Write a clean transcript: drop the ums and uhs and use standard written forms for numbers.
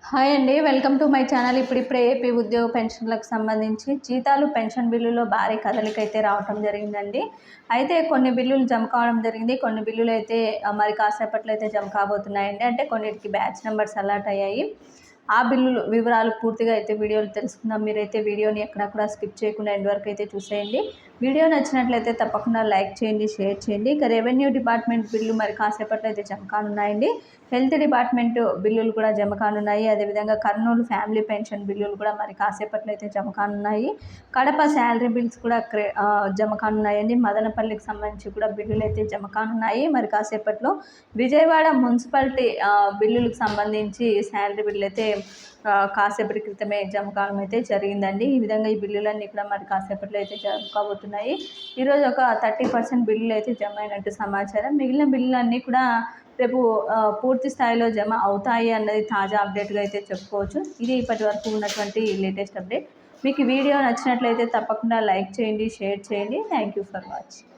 Hi అండి, welcome to my channel. ఇప్పుడిప్పుడే AP ఉద్యోగ పెన్షన్లకు సంబంధించి జీతాలు పెన్షన్ బిల్లులో భారీ కదలిక అయితే రావటం జరిగిందండి. అయితే కొన్ని బిల్లులు జమ కావడం జరిగింది, కొన్ని బిల్లులు అయితే మరి కాసేపట్లో అయితే జమ కాబోతున్నాయండి. అంటే కొన్నిటికి బ్యాచ్ నెంబర్స్ అలాట్ అయ్యాయి. ఆ బిల్లులు వివరాలు పూర్తిగా అయితే వీడియోలు తెలుసుకుందాం. మీరైతే వీడియోని ఎక్కడ కూడా స్కిప్ చేయకుండా ఎండ్ వరకు అయితే చూసేయండి. వీడియో నచ్చినట్లయితే తప్పకుండా లైక్ చేయండి, షేర్ చేయండి. ఇక రెవెన్యూ డిపార్ట్మెంట్ బిల్లు మరి కాసేపట్లో అయితే జమ కానున్నాయండి. హెల్త్ డిపార్ట్మెంట్ బిల్లులు కూడా జమ కానున్నాయి. అదేవిధంగా కర్నూలు ఫ్యామిలీ పెన్షన్ బిల్లులు కూడా మరి కాసేపట్లో అయితే జమ కానున్నాయి. కడప శాలరీ బిల్స్ కూడా జమ కానున్నాయండి. మదనపల్లికి సంబంధించి కూడా బిల్లులు అయితే జమ కానున్నాయి మరి కాసేపట్లో. విజయవాడ మున్సిపాలిటీ బిల్లులకు సంబంధించి శాలరీ బిల్లు అయితే కాసేపటి క్రితమే జమ కావడం అయితే జరిగిందండి. ఈ విధంగా ఈ బిల్లులన్నీ కూడా మరి కాసేపట్లో అయితే జమ కాబోతున్నాయి. ఈరోజు ఒక 30% బిల్లులు అయితే జమ అయినట్టు సమాచారం. మిగిలిన బిల్లులన్నీ కూడా రేపు పూర్తి స్థాయిలో జమ అవుతాయి అన్నది తాజా అప్డేట్గా అయితే చెప్పుకోవచ్చు. ఇది ఇప్పటి వరకు ఉన్నటువంటి లేటెస్ట్ అప్డేట్. మీకు వీడియో నచ్చినట్లయితే తప్పకుండా లైక్ చేయండి, షేర్ చేయండి. Thank you for watching.